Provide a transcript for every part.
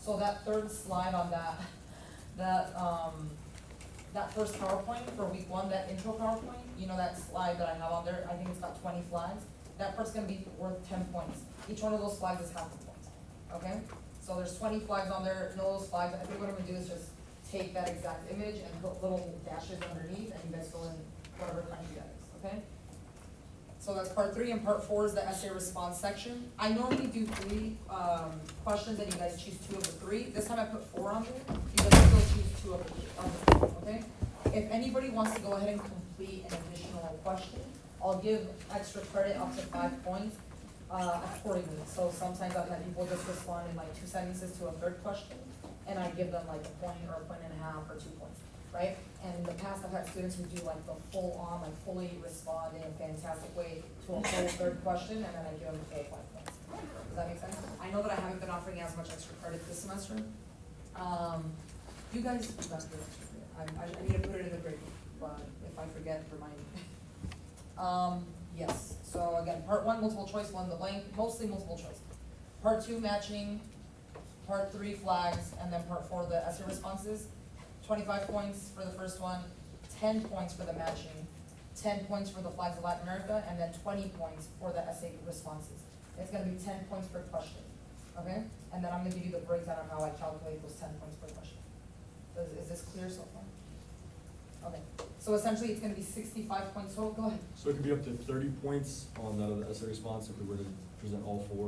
So that third slide on that first PowerPoint for week one, that intro PowerPoint, you know that slide that I have on there, I think it's got 20 flags. That part's gonna be worth 10 points. Each one of those flags is half a point, okay? So there's 20 flags on there, and all those flags, I think what I'm gonna do is just take that exact image and put little dashes underneath, and you guys fill in whatever country that is, okay? So that's part three, and part four is the essay response section. I normally do three questions, and you guys choose two of the three. This time I put four on there, you guys still choose two of the three, okay? If anybody wants to go ahead and complete an additional question, I'll give extra credit up to 5 points accordingly. So sometimes I've had people just respond in like 2 sentences to a third question, and I give them like a point or a point and a half or 2 points, right? And in the past, I've had students who do like the full on, like fully respond in a fantastic way to a whole third question, and then I give them the full 5 points. Does that make sense? I know that I haven't been offering as much extra credit this semester. You guys got the extra credit. I need to put it in the grade book, but if I forget, remind me. Yes, so again, part one, multiple choice, fill in the blank, mostly multiple choice. Part two, matching, part three, flags, and then part four, the essay responses. 25 points for the first one, 10 points for the matching, 10 points for the flags of Latin America, and then 20 points for the essay responses. It's gonna be 10 points per question, okay? And then I'm gonna give you the breakdown of how I calculate those 10 points per question. Is this clear so far? Okay, so essentially it's gonna be 65 points total, go ahead. So it could be up to 30 points on the essay response if we were to present all four,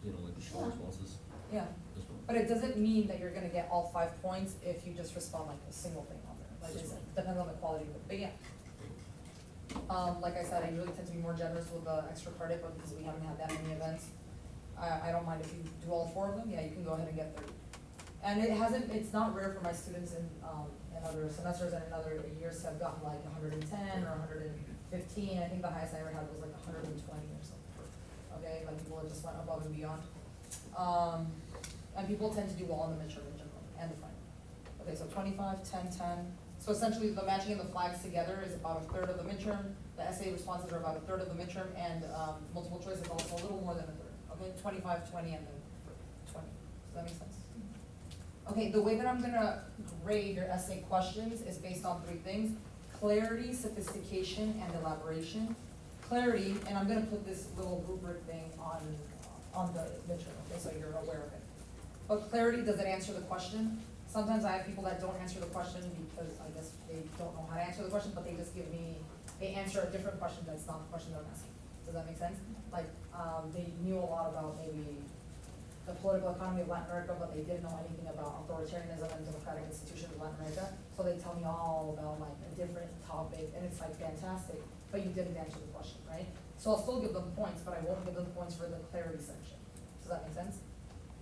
you know, like the short Yeah. responses. Yeah, This one. but it doesn't mean that you're gonna get all 5 points if you just respond like a single thing on there. Like it depends on the quality of it, but yeah. Like I said, I usually tend to be more generous with the extra credit, but because we haven't had that many events, I don't mind if you do all four of them, yeah, you can go ahead and get 30. And it's not rare for my students in other semesters and in other years to have gotten like 110 or 115. I think the highest I ever had was like 120 or something. Okay, like people that just went above and beyond. And people tend to do well in the midterm in general and the final. Okay, so 25, 10, 10. So essentially the matching and the flags together is about a third of the midterm. The essay responses are about a third of the midterm, and multiple choice is also a little more than a third. Okay, 25, 20, and then 20. Does that make sense? Okay, the way that I'm gonna grade your essay questions is based on three things: clarity, sophistication, and elaboration. Clarity, and I'm gonna put this little rubric thing on the midterm, okay, so you're aware of it. But clarity, does it answer the question? Sometimes I have people that don't answer the question because I guess they don't know how to answer the question, but they just they answer a different question that's not the question that I'm asking. Does that make sense? Like, they knew a lot about maybe the political economy of Latin America, but they didn't know anything about authoritarianism and democratic institutions of Latin America. So they tell me all about like a different topic, and it's like fantastic, but you didn't answer the question, right? So I'll still give them points, but I won't give them points for the clarity section. Does that make sense?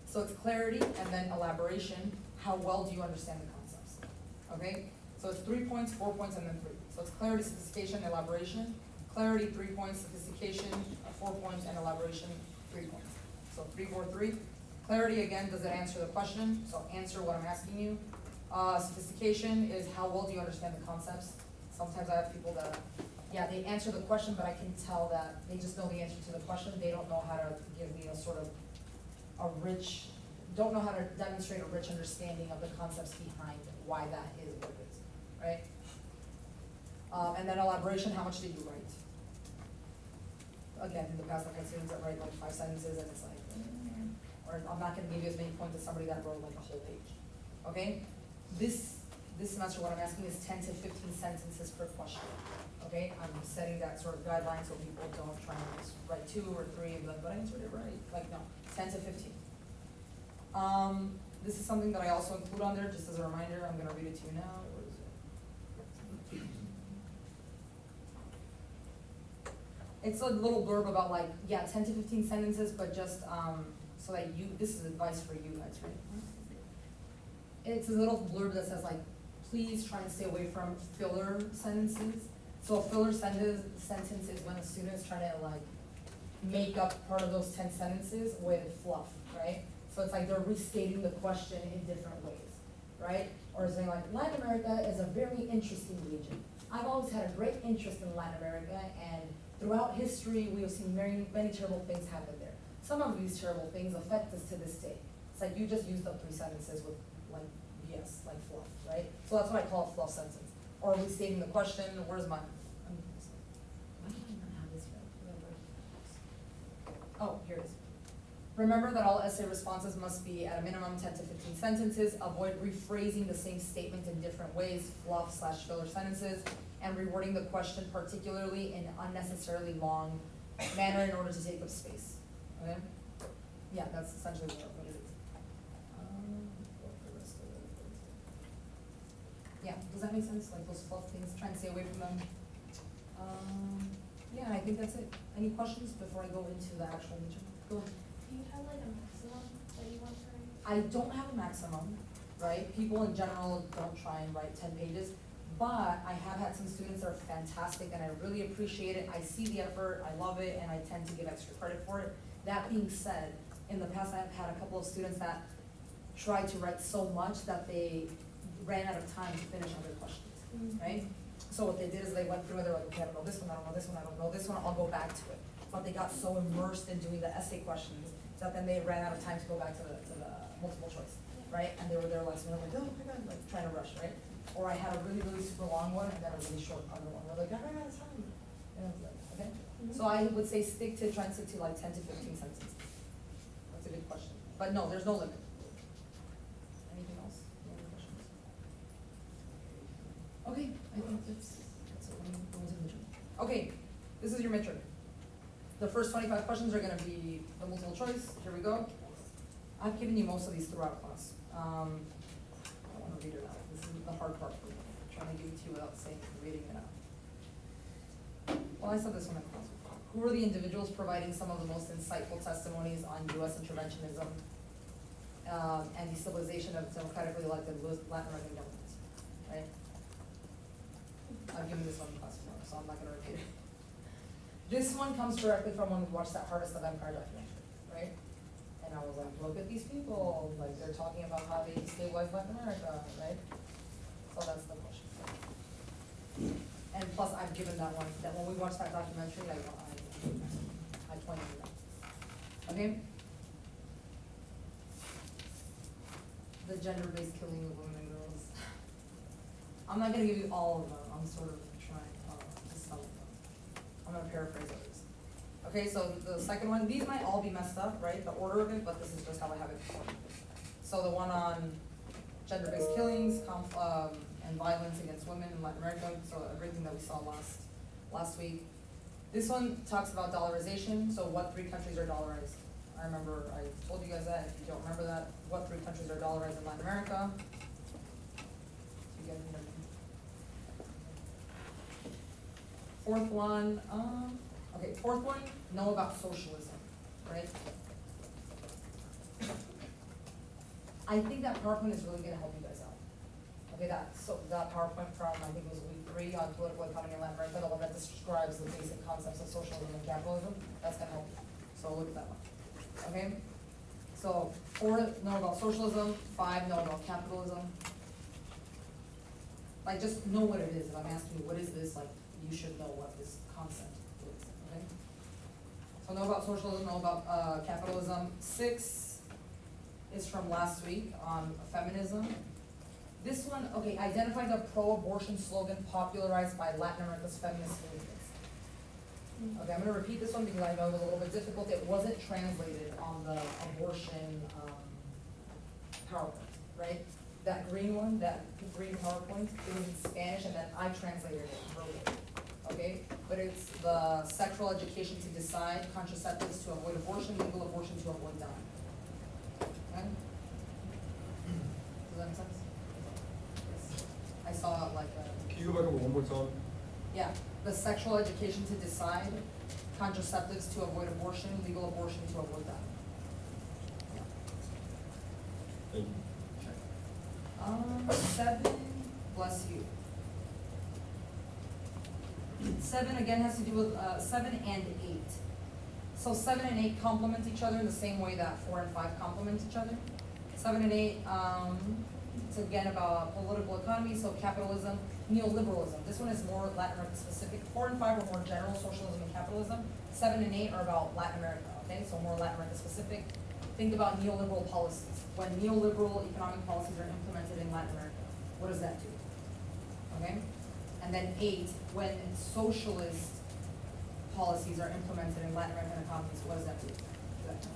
So it's clarity and then elaboration. How well do you understand the concepts? Okay? So it's 3 points, 4 points, and then 3. So it's clarity, sophistication, elaboration. Clarity, 3 points, sophistication, 4 points, and elaboration, 3 points. So 3, 4, 3. Clarity, again, does it answer the question? So answer what I'm asking you. Sophistication is how well do you understand the concepts? Sometimes I have people that, yeah, they answer the question, but I can tell that they just know the answer to the question. They don't know how to give me don't know how to demonstrate a rich understanding of the concepts behind why that is what it is, right? And then elaboration, how much did you write? Again, in the past, I've had students that write like 5 sentences, and it's like, or I'm not gonna give you as many points as somebody that wrote like a whole page, okay? This semester, what I'm asking is 10 to 15 sentences per question, okay? I'm setting that sort of guideline so people don't try and just write 2 or 3 and be like, but I answered it right. Like, no, 10 to 15. This is something that I also include on there, just as a reminder. I'm gonna read it to you now. Where is it? It's a little blurb about like, yeah, 10 to 15 sentences, but just so that this is advice for you guys, right? It's a little blurb that says like, please try and stay away from filler sentences. So a filler sentence is when a student is trying to like make up part of those 10 sentences with fluff, right? So it's like they're restating the question in different ways, right? Or saying like, Latin America is a very interesting region. I've always had a great interest in Latin America, and throughout history, we have seen many, many terrible things happen there. Some of these terrible things affect us to this day. It's like you just used up 3 sentences with like BS, like fluff, right? So that's why I call it fluff sentence. Or restating the question, where's my, why do I not have this here? Oh, here it is. Remember that all essay responses must be at a minimum 10 to 15 sentences. Avoid rephrasing the same statement in different ways, fluff/filler sentences, and rewording the question particularly in unnecessarily long manner in order to take up space. Okay? Yeah, that's essentially what it is. What the rest of it? Yeah, does that make sense? Like those fluff things, try and stay away from them. Yeah, I think that's it. Any questions before I go into the actual meeting? Go ahead. Do you have like a maximum that you want to write? I don't have a maximum, right? People in general don't try and write 10 pages, but I have had some students that are fantastic and I really appreciate it. I see the effort, I love it, and I tend to give extra credit for it. That being said, in the past I've had a couple of students that tried to write so much that they ran out of time to finish other questions, right? So what they did is they went through and they're like, okay, I don't know this one, I don't know this one, I don't know this one, I'll go back to it. But they got so immersed in doing the essay questions that then they ran out of time to go back to the multiple choice, right? And they were there last minute, like, oh my God, like trying to rush, right? Or I had a really, really super long one and then a really short other one. We're like, I ran out of time. And I was like, okay. So I would say try and stick to like 10 to 15 sentences. That's a good question. But no, there's no limit. Anything else? Any other questions? Okay, I think that's it. Let me go into the midterm. Okay, this is your midterm. The first 25 questions are gonna be the multiple choice. Here we go. I've given you most of these throughout class. I don't wanna read it out. This is the hard part for me, trying to give it to you without saying, reading it out. Well, I said this one in class. Who are the individuals providing some of the most insightful testimonies on US interventionism and destabilization of democratically elected Latin American governments, right? I've given this one in class before, so I'm not gonna repeat it. This one comes directly from when we watched that Harvest of Empire documentary, right? And I was like, look at these people, like they're talking about how they destabilize Latin America, right? So that's the question. And plus, I've given that one, that when we watched that documentary, I pointed it out. Okay? The gender-based killing of women and girls. I'm not gonna give you all of them, I'm sort of trying, just some of them. I'm gonna paraphrase others. Okay, so the second one, these might all be messed up, right, the order of it, but this is just how I have it before. So the one on gender-based killings, and violence against women in Latin America, so everything that we saw last week. This one talks about dollarization, so what 3 countries are dollarized? I remember I told you guys that, if you don't remember that, what 3 countries are dollarized in Latin America? You guys remember? Fourth one, fourth one, know about socialism, right? I think that PowerPoint is really gonna help you guys out. Okay, that PowerPoint from, I think it was week 3 on political economy in Latin America, the one that describes the basic concepts of socialism and capitalism, that's gonna help you. So look at that one, okay? So 4, know about socialism, 5, know about capitalism. Like, just know what it is. If I'm asking you, what is this, like, you should know what this concept is, okay? So know about socialism, know about capitalism. 6 is from last week on feminism. This one, okay, identify the pro-abortion slogan popularized by Latin America's feminist movements. Okay, I'm gonna repeat this one because I know it was a little bit difficult. It wasn't translated on the abortion PowerPoint, right? That green one, that green PowerPoint, it was in Spanish and then I translated it and wrote it, okay? But it's the sexual education to decide, contraceptives to avoid abortion, legal abortion to avoid dying. Okay? Does that make sense? Yes. I saw like a. Can you go back over one more time? Yeah, the sexual education to decide, contraceptives to avoid abortion, legal abortion to avoid that. Thank you. 7, bless you. 7 again has to do with, 7 and 8. So 7 and 8 complement each other in the same way that 4 and 5 complement each other. 7 and 8, it's again about political economy, so capitalism, neoliberalism. This one is more Latin America specific. 4 and 5 are more general, socialism and capitalism. 7 and 8 are about Latin America, okay? So more Latin America specific. think about neoliberal policies. When neoliberal economic policies are implemented in Latin America, what does that do? Okay? And then 8, when socialist policies are implemented in Latin American economies, what does that do to that country?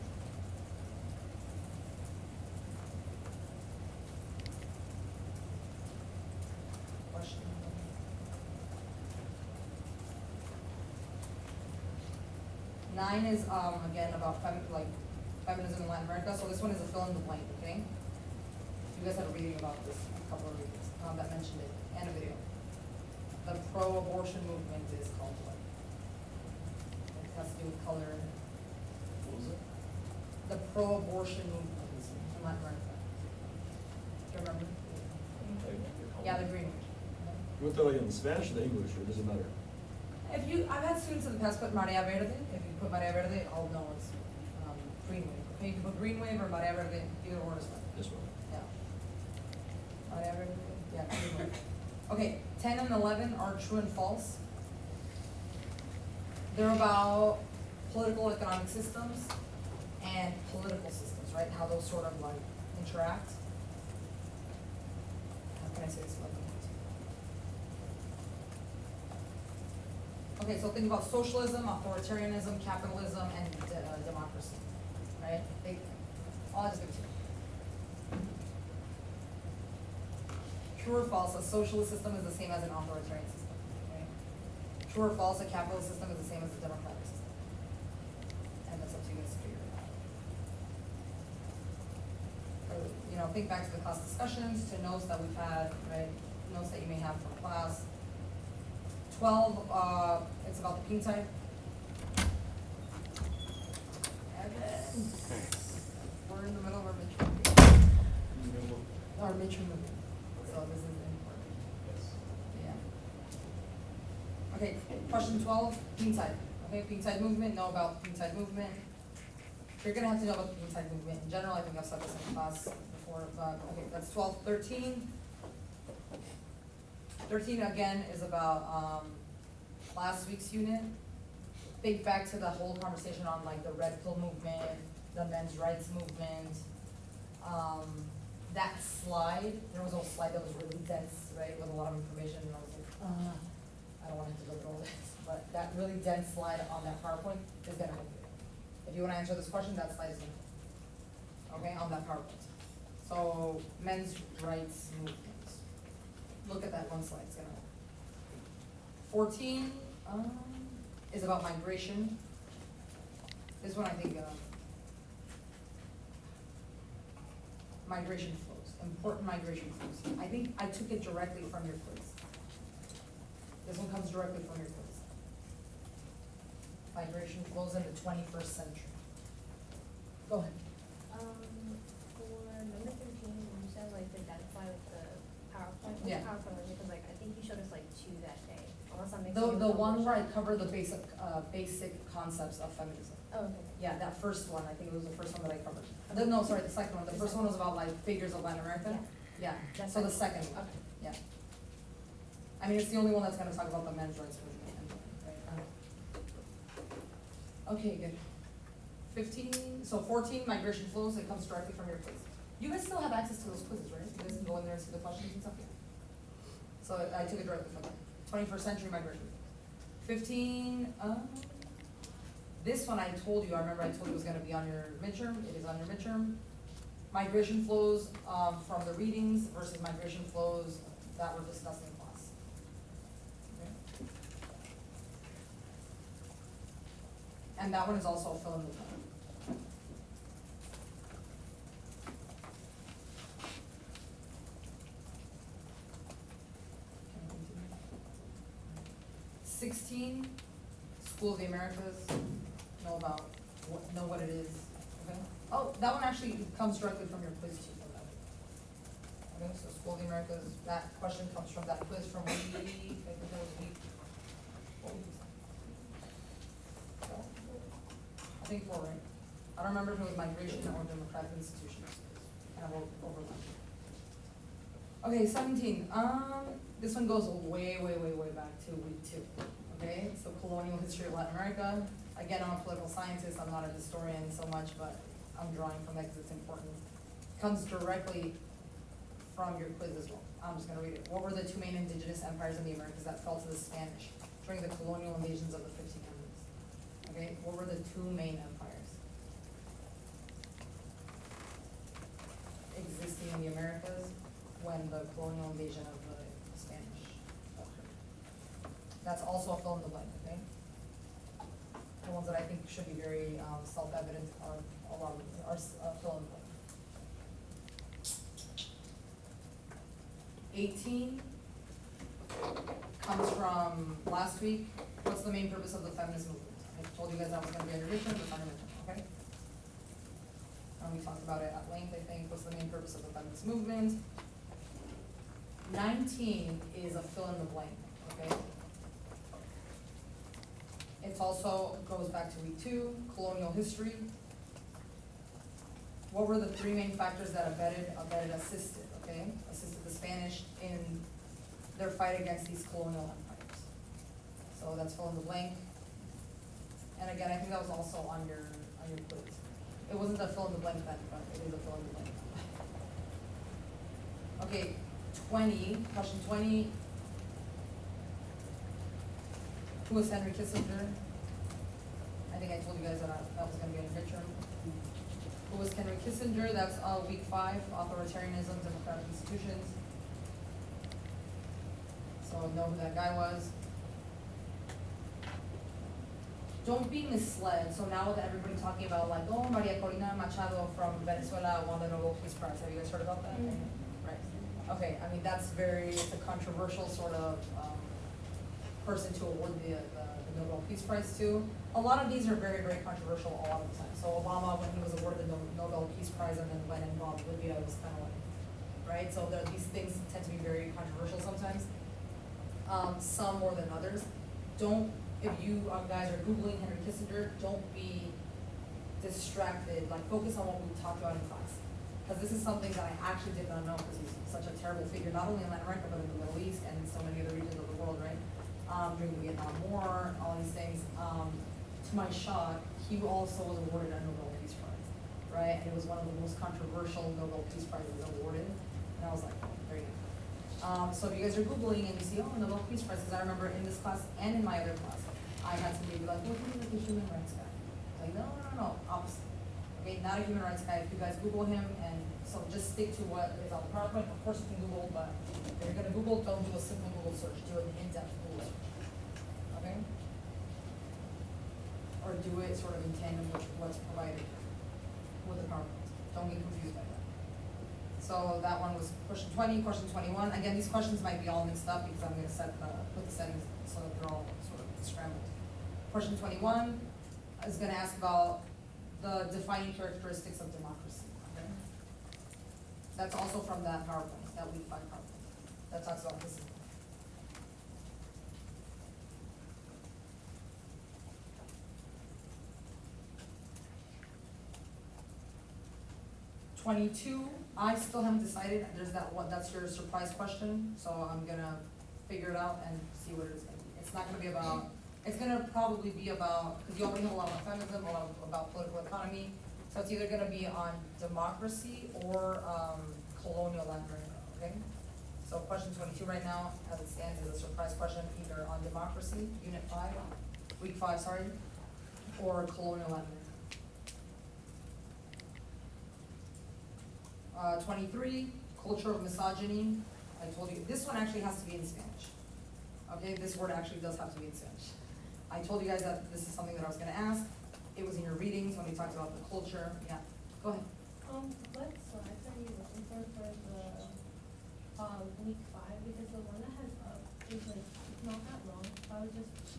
Question. 9 is, again, about feminism in Latin America, so this one is a fill in the blank, okay? You guys had a reading about this, a couple of readings, that mentioned it, and a video. The pro-abortion movement is called what? It has to do with color. What was it? The pro-abortion movement in Latin America. Do you remember? Yeah, the green. You want that like in the Spanish or the English, or does it matter? If you, I've had students in the past put Maria Verde. If you put Maria Verde, I'll know it's green wave. Okay, you can put green wave or Maria Verde, either or is fine. This one. Yeah. Maria Verde, yeah, green wave. Okay, 10 and 11 are true and false. They're about political economic systems and political systems, right? How those sort of like interact. How can I say this like? Okay, so think about socialism, authoritarianism, capitalism, and democracy, right? I'll just give it to you. True or false, a socialist system is the same as an authoritarian system, right? True or false, a capitalist system is the same as a democratic system. And that's up to you guys to figure it out. Or, you know, think back to the class discussions, to notes that we've had, right? Notes that you may have from class. 12, it's about the pink type. We're in the middle of our midterm. Our midterm movement, so this is important. Yeah. Okay, question 12, pink tide. Okay, pink tide movement, know about pink tide movement. You're gonna have to know about the pink tide movement. In general, I think I've said this in class before, but okay, that's 12, 13. 13 again is about last week's unit. Think back to the whole conversation on like the red pill movement, the men's rights movement. That slide, there was a slide that was really dense, right, with a lot of information, and I was like, I don't want to have to go through all this, but that really dense slide on that PowerPoint is gonna help you. If you wanna answer this question, that slide is gonna help, okay, on that PowerPoint. So, men's rights movement. Look at that one slide, it's gonna help. 14, is about migration. This one I think, migration flows, important migration flows. I think I took it directly from your quiz. This one comes directly from your quiz. Migration flows in the 21st century. Go ahead. For number 13, you said like the identify with the PowerPoint. What's Yeah. PowerPoint? Because like I think you showed us like 2 that day. Unless I'm mixing The up one numbers. where I cover the basic concepts of feminism. Oh, okay. Yeah, that first one, I think it was the first one that I covered. No, sorry, the second one. The first one was about like figures of Latin America. Yeah, That's so the fine. second one, Okay. yeah. I mean, it's the only one that's gonna talk about the men's rights movement, right? Okay, good. 15, so 14, migration flows, it comes directly from your quiz. You guys still have access to those quizzes, right? You guys can go in there and see the questions and stuff, yeah. So I took it directly from there. 21st century migration. 15, this one I told you, I remember I told you it was gonna be on your midterm, it is on your midterm. Migration flows, from the readings versus migration flows that were discussed in class. Okay. And that one is also fill in the blank. Can I continue? 16, School of the Americas, know what it is, okay? Oh, that one actually comes directly from your quiz too, from that. Okay, so School of the Americas, that question comes from that quiz from week, I think that was week, what week was that? I think 4, right? I don't remember if it was migration or democratic institutions, kind of overlap. Okay, 17, this one goes way back to week 2, okay? So colonial history of Latin America. Again, I'm a political scientist, I'm not a historian so much, but I'm drawing from that because it's important. Comes directly from your quiz as well. I'm just gonna read it. What were the two main indigenous empires in the Americas that fell to the Spanish during the colonial invasions of the 1500s? Okay, what were the two main empires existing in the Americas when the colonial invasion of the Spanish occurred? That's also a fill in the blank, okay? The ones that I think should be very self-evident are a lot of these, are fill in the blank. 18 comes from last week. What's the main purpose of the feminist movement? I told you guys that was gonna be a revision, but it's not a revision, okay? We talked about it at length, I think. What's the main purpose of the feminist movement? 19 is a fill in the blank, okay? It's also, goes back to week 2, colonial history. What were the three main factors that assisted, okay? Assisted the Spanish in their fight against these colonial empires. So that's fill in the blank. And again, I think that was also on your quiz. It wasn't a fill in the blank then, but it is a fill in the blank. Okay, 20, question 20. Who was Henry Kissinger? I think I told you guys that that was gonna be a midterm. Who was Henry Kissinger? That's week 5, authoritarianism, democratic institutions. So know who that guy was. Don't be misled. So now that everybody's talking about like, oh, Maria Corina Machado from Venezuela won the Nobel Peace Prize. Have you guys heard about that? Right. Okay, I mean, it's a controversial sort of person to award the Nobel Peace Prize to. A lot of these are very, very controversial a lot of the time. So Obama, when he was awarded the Nobel Peace Prize and then went and robbed Libya, it was kind of like, right? So these things tend to be very controversial sometimes, some more than others. If you guys are Googling Henry Kissinger, don't be distracted, like focus on what we talked about in class. Because this is something that I actually did not know, because he's such a terrible figure, not only in Latin America, but in the Middle East and in so many other regions of the world, right? During the Vietnam War, all these things. To my shock, he also was awarded a Nobel Peace Prize, right? And it was one of the most controversial Nobel Peace Prizes awarded. And I was like, oh, very good. So if you guys are Googling and you see, oh, Nobel Peace Prize, because I remember in this class and in my other class, I had somebody be like, well, he's like a human rights guy. Like, no, opposite. Okay, not a human rights guy. If you guys Google him, and so just stick to what is on the PowerPoint. Of course you can Google, but if you're gonna Google, don't do a simple Google search, do an in-depth Google search. Okay? Or do it sort of in tandem with what's provided with the PowerPoint. Don't get confused by that. So that one was question 20, question 21. Again, these questions might be all mixed up because I'm gonna put the settings so that they're all sort of scrambled. Question 21 is gonna ask about the defining characteristics of democracy. Okay? That's also from that PowerPoint, that week 5 PowerPoint. That talks about this. 22, I still haven't decided. There's that one, that's your surprise question. So I'm gonna figure it out and see what it is gonna be. It's not gonna be about, it's gonna probably be about, because you already know a lot about feminism, a lot about political economy. So it's either gonna be on democracy or colonial Latin America, okay? So question 22 right now, as it stands, is a surprise question, either on democracy, unit 5, week 5, sorry, or colonial Latin America. 23, culture of misogyny. I told you, this one actually has to be in Spanish. Okay, this word actually does have to be in Spanish. I told you guys that this is something that I was gonna ask. It was in your readings when we talked about the culture. Yeah, go ahead. What slides are you looking for the, week 5? Because the one that has up is like, it's not that long. I was just,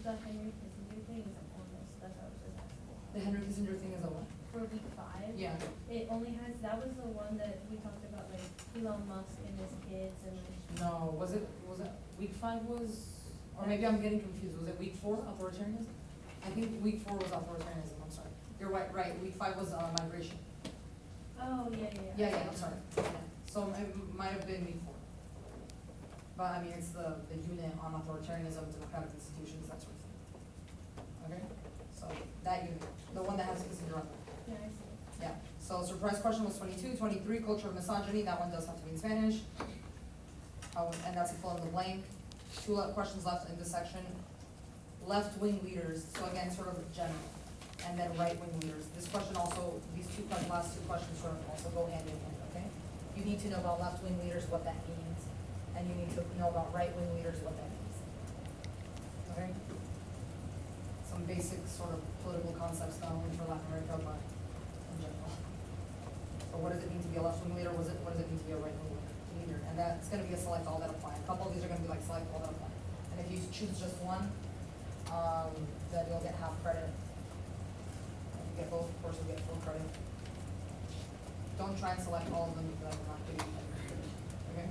the Henry Kissinger thing isn't on this, that's what I was just asking. The Henry Kissinger thing is a what? For week 5? Yeah. It only has, that was the one that we talked about, like Elon Musk and his kids and like. No, was it week 5 was, or maybe I'm getting confused. Was it week 4, authoritarianism? I think week 4 was authoritarianism, I'm sorry. You're right, week 5 was migration. Oh, yeah. Yeah, I'm sorry. Yeah. So it might have been week 4. But I mean, it's the unit on authoritarianism, democratic institutions, that sort of thing. Okay? So that unit, the one that has Kissinger on there. Yeah, I see. Yeah, so surprise question was 22, 23. Culture of misogyny, that one does have to be in Spanish. And that's a fill in the blank. Questions left in this section. Left-wing leaders, so again, sort of general. And then right-wing leaders. This question also, last two questions sort of also go hand in hand, okay? You need to know about left-wing leaders, what that means. And you need to know about right-wing leaders, what that means. Okay? Some basic sort of political concepts, not only for Latin America, but in general. So what does it mean to be a left-wing leader? What does it mean to be a right-wing leader? And that's gonna be a select all that apply. A couple of these are gonna be like select all that apply. And if you choose just one, then you'll get half credit. If you get both, of course, you'll get full credit. Don't try and select all of them because I'm not giving you credit, okay?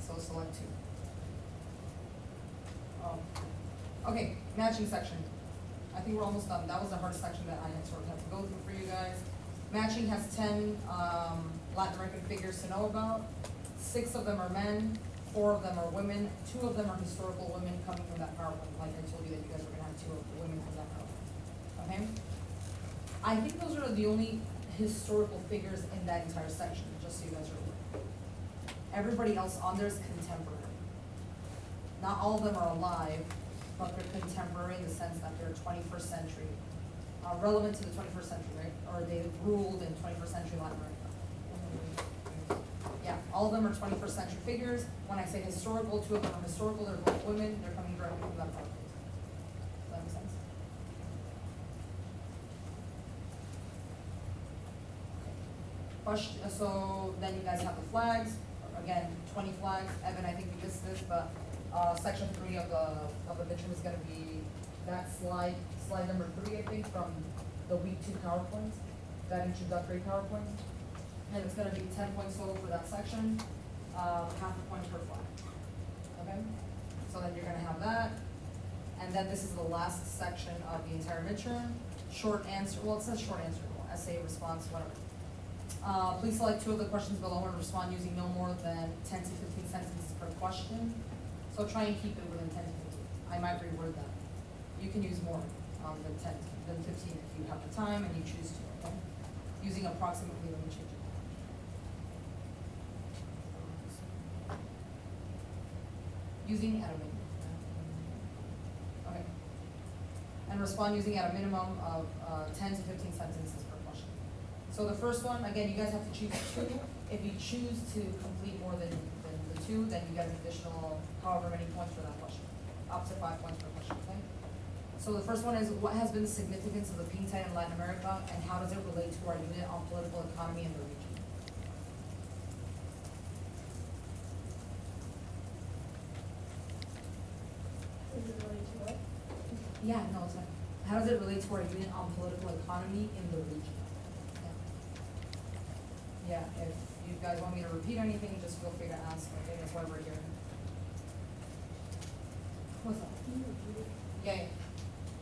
So select two. Okay, matching section. I think we're almost done. That was the hardest section that I had sort of had to go through for you guys. Matching has 10 Latin American figures to know about. 6 of them are men, 4 of them are women, 2 of them are historical women coming from that PowerPoint, like I told you that you guys were gonna have 2 of the women from that PowerPoint, okay? I think those are the only historical figures in that entire section, just so you guys are aware. Everybody else on there is contemporary. Not all of them are alive, but they're contemporary in the sense that they're 21st century, relevant to the 21st century, right? Or they ruled in 21st century Latin America. Yeah, all of them are 21st century figures. When I say historical, 2 of them are historical, they're both women, they're coming directly from that part. Does that make sense? Question, so then you guys have the flags, again, 20 flags. Evan, I think you missed this, but section 3 of the midterm is gonna be that slide number 3, I think, from the week 2 PowerPoint, that introductory PowerPoint. And it's gonna be 10 points total for that section, half a point per flag, okay? So then you're gonna have that, and then this is the last section of the entire midterm. Short answer, well, it says short answer, essay, response, whatever. Please select 2 of the questions below and respond using no more than 10 to 15 sentences per question. So try and keep it within 10 to 15. I might reword that. You can use more than 15 if you have the time and you choose to, okay? Using approximately, let me change it. Using at a minimum. Okay. And respond using at a minimum of 10 to 15 sentences per question. So the first one, again, you guys have to choose 2. If you choose to complete more than the 2, then you get an additional however many points for that question. Up to 5 points per question, okay? So the first one is, what has been the significance of the pink tide in Latin America, and how does it relate to our unit on political economy in the region? Is it related to what? Yeah, no, it's fine. How does it relate to our unit on political economy in the region? Yeah, if you guys want me to repeat anything, just feel free to ask, okay, that's why we're here. What's up? Yeah.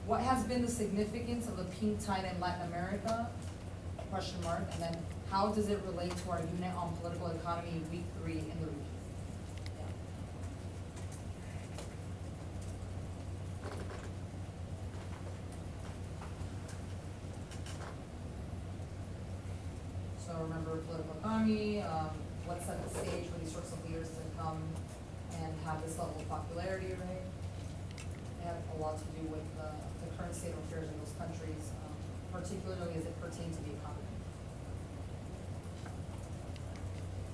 What has been the significance of the pink tide in Latin America? Question mark, and then how does it relate to our unit on political economy week 3 in the region? Yeah. So remember political economy, what set the stage for these sorts of leaders to come and have this level of popularity, right? They have a lot to do with the current state of affairs in those countries, particularly as it pertains to the economy.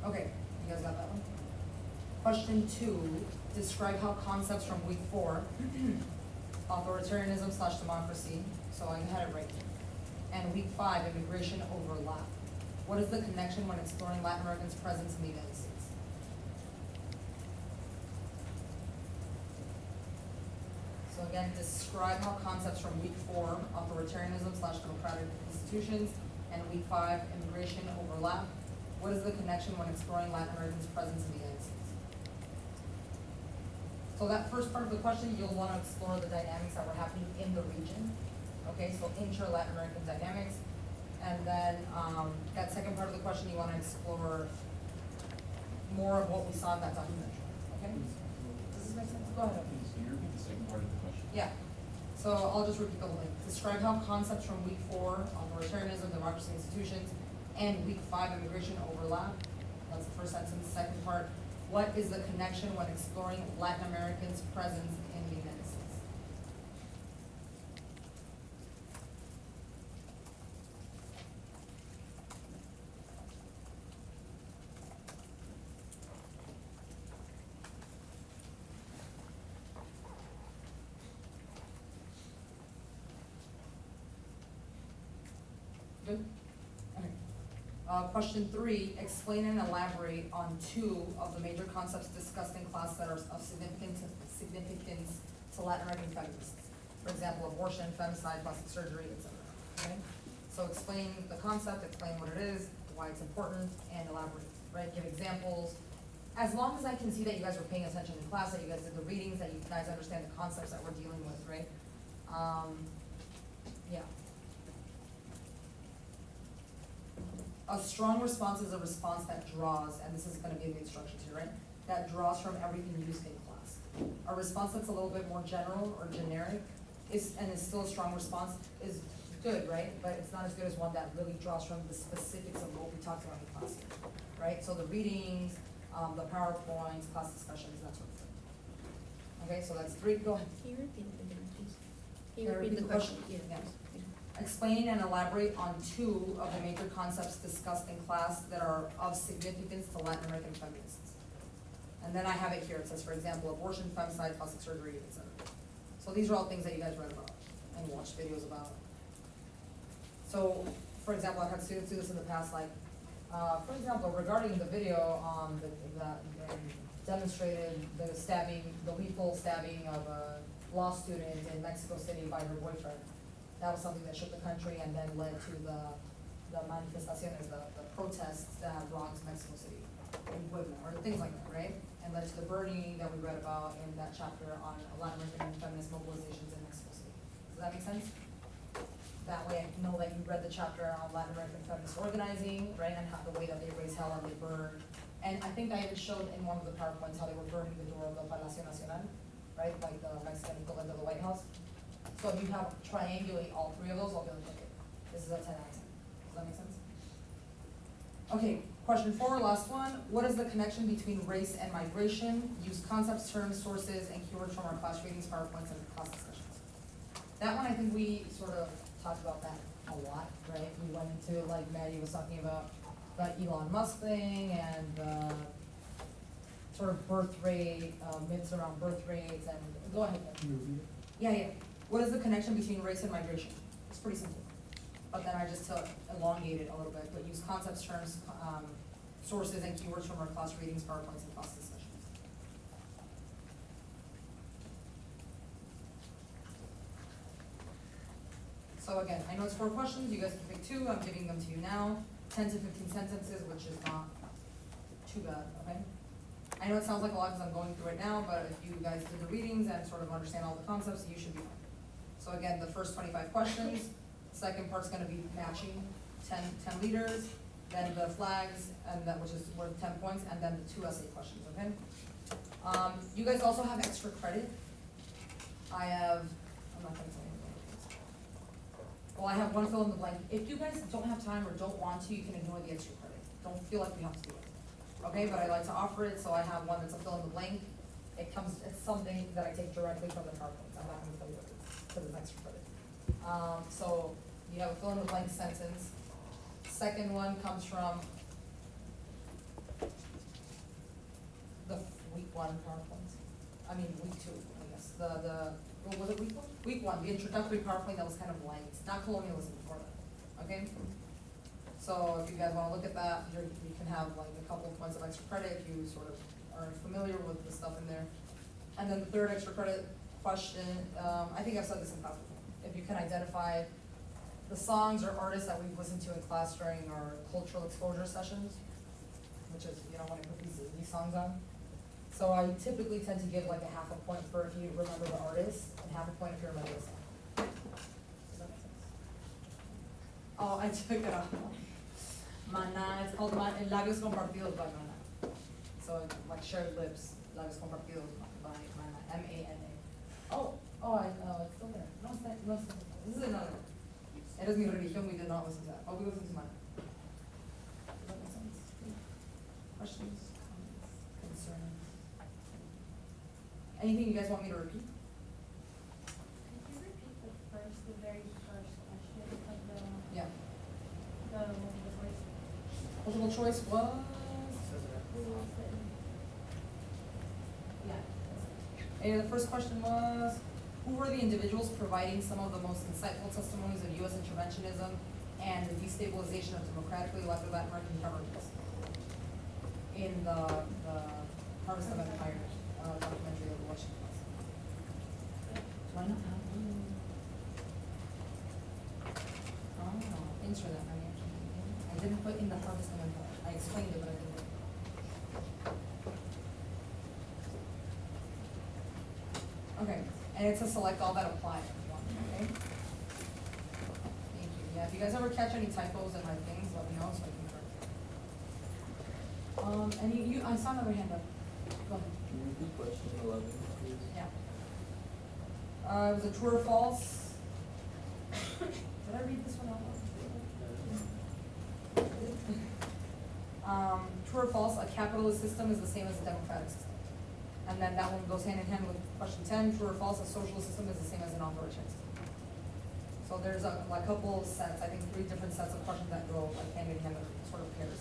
Okay, you guys got that one? Question 2, describe how concepts from week 4, authoritarianism / democracy, so I had it right here, and week 5, immigration overlap. What is the connection when exploring Latin Americans' presence in the United States? So again, describe how concepts from week 4, authoritarianism / democratic institutions, and week 5, immigration overlap. What is the connection when exploring Latin Americans' presence in the United States? So that first part of the question, you'll want to explore the dynamics that were happening in the region. Okay, so inter-Latin American dynamics. And then that second part of the question, you want to explore more of what we saw in that documentary. Okay? Does this make sense? Go ahead. Can you repeat the second part of the question? Yeah. So I'll just repeat the whole thing. Describe how concepts from week 4 on authoritarianism, democracy, institutions, and week 5 immigration overlap. That's the first sentence. Second part, what is the connection when exploring Latin Americans' presence in the United States? Good? Okay. Question 3, explain and elaborate on 2 of the major concepts discussed in class that are of significance to Latin American feminists. For example, abortion, femicide, plastic surgery, etc. Okay? So explain the concept, explain what it is, why it's important, and elaborate, right? Give examples. As long as I can see that you guys were paying attention in class, that you guys did the readings, that you guys understand the concepts that we're dealing with, right? Yeah. A strong response is a response that draws, and this is gonna be in the instructions here, right? That draws from everything used in class. A response that's a little bit more general or generic is still a strong response is good, right? But it's not as good as one that really draws from the specifics of what we talked about in class here, right? So the readings, the PowerPoints, class discussions, that sort of thing. Okay, so that's 3, go ahead. Can you repeat it again, please? Can Can you I repeat the question? Yeah. Yeah. Explain and elaborate on 2 of the major concepts discussed in class that are of significance to Latin American feminists. And then I have it here, it says, for example, abortion, femicide, plastic surgery, etc. So these are all things that you guys read about and watched videos about. So, for example, I've had students do this in the past, like, for example, regarding the video on that demonstrated the stabbing, the lethal stabbing of a law student in Mexico City by her boyfriend. That was something that shook the country and then led to the manifestaciones, the protests that have rocked Mexico City in Puebla, or things like that, right? And led to the burning that we read about in that chapter on Latin American feminist mobilizations in Mexico City. Does that make sense? That way I know that you read the chapter on Latin American feminist organizing, right, and how the way that they raise hell and they burn. And I think I even showed in one of the PowerPoints how they were burning the door of the Palacio Nacional, right, like the Mexican equivalent of the White House. So if you have triangulate all 3 of those, I'll be like, okay, this is a 10 out of 10. Does that make sense? Okay, question 4, last one. What is the connection between race and migration? Use concepts, terms, sources, and keywords from our class readings, PowerPoints, and class discussions. That one, I think we sort of talked about that a lot, right? We went into, like Maddie was talking about, the Elon Musk thing and the sort of birth rate, myths around birth rates, and go ahead. Yeah. What is the connection between race and migration? It's pretty simple. But then I just elongate it a little bit, but use concepts, terms, sources, and keywords from our class readings, PowerPoints, and class discussions. So again, I know it's 4 questions, you guys can pick 2, I'm giving them to you now. 10 to 15 sentences, which is not too bad, okay? I know it sounds like a lot because I'm going through it now, but if you guys did the readings and sort of understand all the concepts, you should be fine. So again, the first 25 questions, second part's gonna be matching 10 leaders, then the flags, and that, which is worth 10 points, and then the 2 essay questions, okay? You guys also have extra credit. I'm not gonna tell you what it is. Well, I have 1 fill in the blank. If you guys don't have time or don't want to, you can ignore the extra credit. Don't feel like you have to do it. Okay, but I like to offer it, so I have one that's a fill in the blank. It's something that I take directly from the PowerPoints. I'm not gonna tell you what it is, because it's extra credit. So you have a fill in the blank sentence. Second one comes from the week 1 PowerPoints. I mean, week 2, I guess. What was it, week 1? Week 1, the introductory PowerPoint that was kind of blank. It's not colonialism before that, okay? So if you guys wanna look at that, you can have like a couple of points of extra credit if you sort of are familiar with the stuff in there. And then the third extra credit question, I think I've said this in class before. If you can identify the songs or artists that we've listened to in class during our cultural exposure sessions, which is, you know, when I put these songs on. So I typically tend to give like a half a point for if you remember the artist, and half a point if you remember the song. Does that make sense? Oh, I took it off. Maná, it's called Labios Compartidos by Maná. So like shared lips, Labios Compartidos by Maná, M-A-N-A. Oh, Oh, I know, it's still there. No, it's not, no, it's not. This is another. Eres mi religión, we did not listen to that. Oh, we listened to mine. Does that make sense? Questions, comments, concerns? Anything you guys want me to repeat? Could you repeat the very first question of Yeah. the multiple choice? Multiple choice was? Who was it? Yeah. And the first question was, who were the individuals providing some of the most insightful testimonies of U.S. interventionism and the destabilization of democratically elected Latin American governments in the Harvest of Empire documentary of election class? Why not? Oh, thanks for that, Mariam. I didn't put in the Harvest of Empire. I explained it, but I didn't. Okay, and it's a select all that apply, everyone, okay? Thank you. Yeah, if you guys ever catch any typos in my things, let me know so I can correct it. And I saw another hand up. Go ahead. Can you repeat question 11, please? Yeah. It was a true or false. Did I read this one out loud? True or false, a capitalist system is the same as a democratic system. And then that one goes hand in hand with question 10, true or false, a socialist system is the same as an authoritarian system. So there's a couple sets, I think 3 different sets of questions that go like hand in hand that are sort of pairs.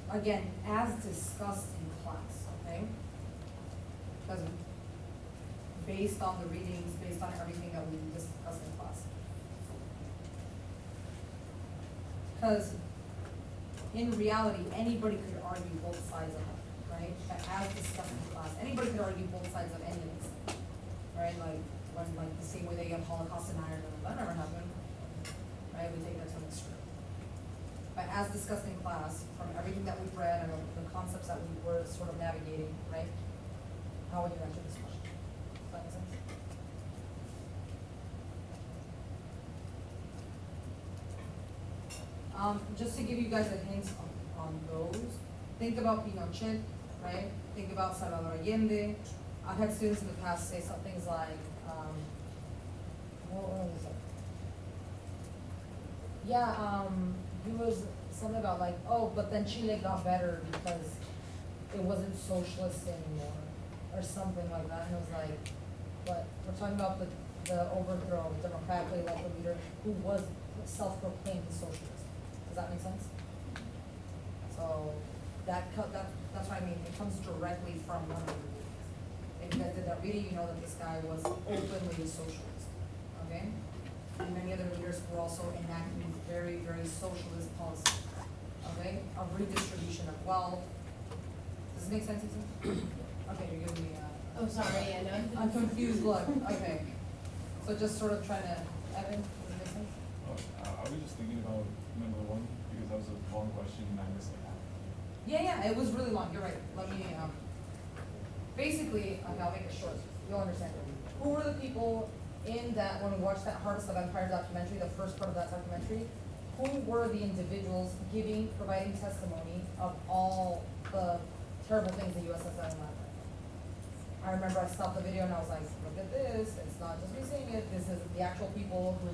Again, as discussed in class, okay? Because based on the readings, based on everything that we discussed in class. Because in reality, anybody could argue both sides of it, right? As discussed in class, anybody could argue both sides of any of this, right? Like, when, like, the same way they have Holocaust in Ireland, that never happened, right? We take that to an extreme. But as discussed in class, from everything that we've read and the concepts that we were sort of navigating, right? How would you answer this question? Does that make sense? Just to give you guys a hint on those, think about Pinochet, right? Think about Salvador Allende. I've had students in the past say some things like, what was it? Yeah, he was something about like, oh, but then Chile got better because it wasn't socialist anymore, or something like that. And it was like, but we're talking about the overthrow of democratically elected leader who was self-proclaimed socialist. Does that make sense? So that's what I mean. It comes directly from one of the readings. If you guys did that reading, you know that this guy was openly socialist. Okay? And many other leaders were also enacting very, very socialist policies. Okay? Of redistribution of wealth. Does this make sense, Ethan? Okay, you're giving me Oh, sorry, I know. a confused look. Okay. So just sort of trying to, Evan, does it make sense? Oh, I was just thinking about number 1, because that was a long question and I missed like half. Yeah, it was really long, you're right. Let me, basically, okay, I'll make it short, you'll understand. Who were the people in that, when we watched that Harvest of Empire documentary, the first part of that documentary, who were the individuals providing testimony of all the terrible things the U.S. has done in Latin America? I remember I stopped the video and I was like, look at this, it's not just me saying it, this is the actual people who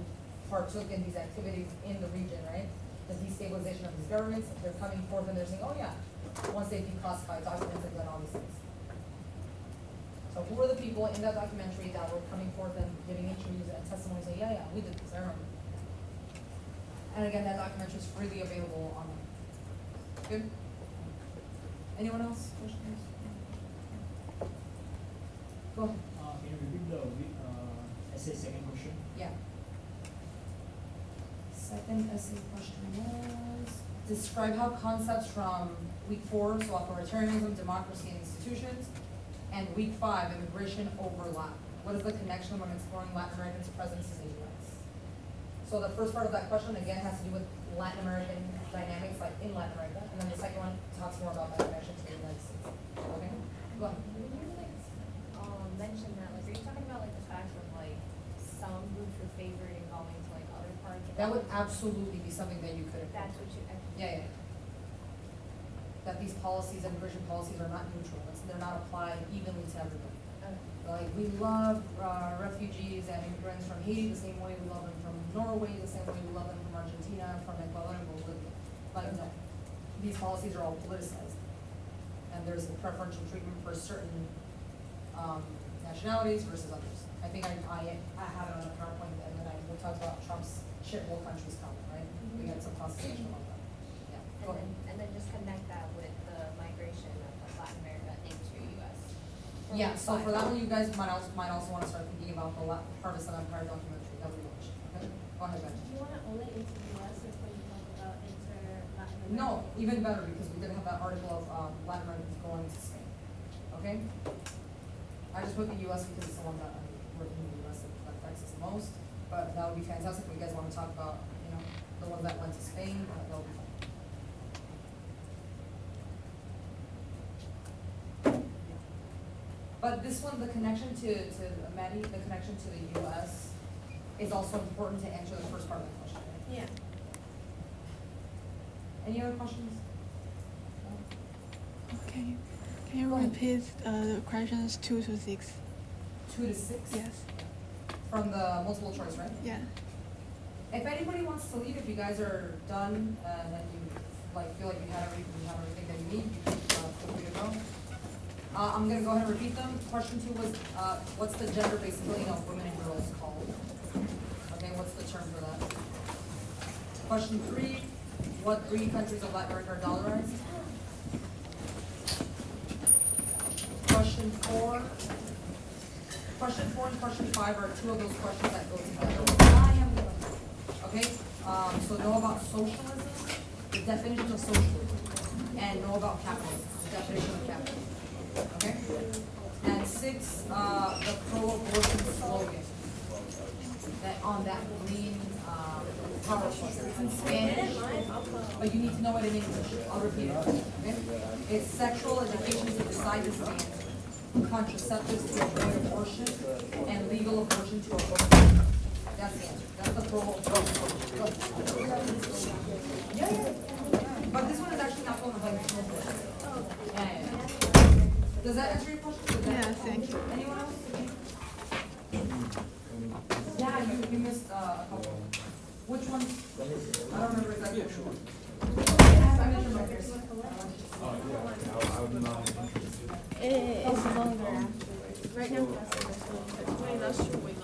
partook in these activities in the region, right? The destabilization of these governments, they're coming forth and they're saying, oh yeah, once they declassified documents and done all these things. So who were the people in that documentary that were coming forth and giving interviews and testimony saying, yeah, we did this, I remember. And again, that documentary is freely available online. Good? Anyone else? Questions? Go ahead. Can you repeat the essay second question? Yeah. Second essay question was, describe how concepts from week 4, so authoritarianism, democracy, and institutions, and week 5, immigration, overlap. What is the connection when exploring Latin American presence in the U.S.? So the first part of that question, again, has to do with Latin American dynamics, like in Latin America, and then the second one talks more about that connection to the United States. Okay? Go ahead. When you like mention that, like, are you talking about like the fact of like some groups were favored in going to like other parts? That would absolutely be something that you could. That's what you. Yeah. that these policies, immigration policies are not neutral, they're not applied evenly to everybody. Like, we love refugees and immigrants from Haiti the same way we love them from Norway, the same way we love them from Argentina, from Ecuador and Bolivia. Like, no, these policies are all politicized. And there's a preferential treatment for certain nationalities versus others. I think I have it on a PowerPoint, and then we'll talk about Trump's shit hole countries coming, right? We had some conversation about that. Yeah, go ahead. And then just connect that with the migration of Latin America into US. Yeah, so for that one, you guys might also wanna start thinking about the Harvest of Empire documentary that we watched, okay? Go ahead, Ben. Do you wanna only into the US before you talk about inter Latin America? No, even better, because we did have that article of Latin Americans going to Spain, okay? I just put the US because it's the one that I'm working in the US that affects us the most, but that would be fantastic if you guys wanna talk about, you know, the ones that went to Spain, that would be fun. But this one, the connection to Maddie, the connection to the US is also important to answer the first part of the question, right? Yeah. Any other questions? Okay. Can you Go ahead. repeat the questions 2 to 6? 2 to 6? Yes. From the multiple choice, right? Yeah. If anybody wants to leave, if you guys are done, and you feel like you have everything that you need, you can, feel free to go. I'm gonna go ahead and repeat them. Question 2 was, what's the gender-based billing of women and girls called? Okay, what's the term for that? Question 3, what 3 countries of Latin America are dollarized? Question 4 and question 5 are 2 of those questions that go together. Okay, so know about socialism, the definition of socialism, and know about capitalism, the definition of capitalism. Okay? And 6, the pro-abortion slogan that on that green power poster. It's in Spanish, but you need to know it in English. I'll repeat it. Okay? It's sexual education to decide to stand, contraceptives to avoid abortion, and legal abortion to avoid. That's the answer. That's the pro-abortion. Yeah. But this one is actually not full of like. Yeah. Does that answer your question? Yeah, thank you. Anyone else? Yeah, you missed a couple. Which ones? I don't remember exactly which one. I mentioned my first. Oh, yeah, I'm not interested. It's longer afterwards. Right now, that's the wait, that's true. Wait.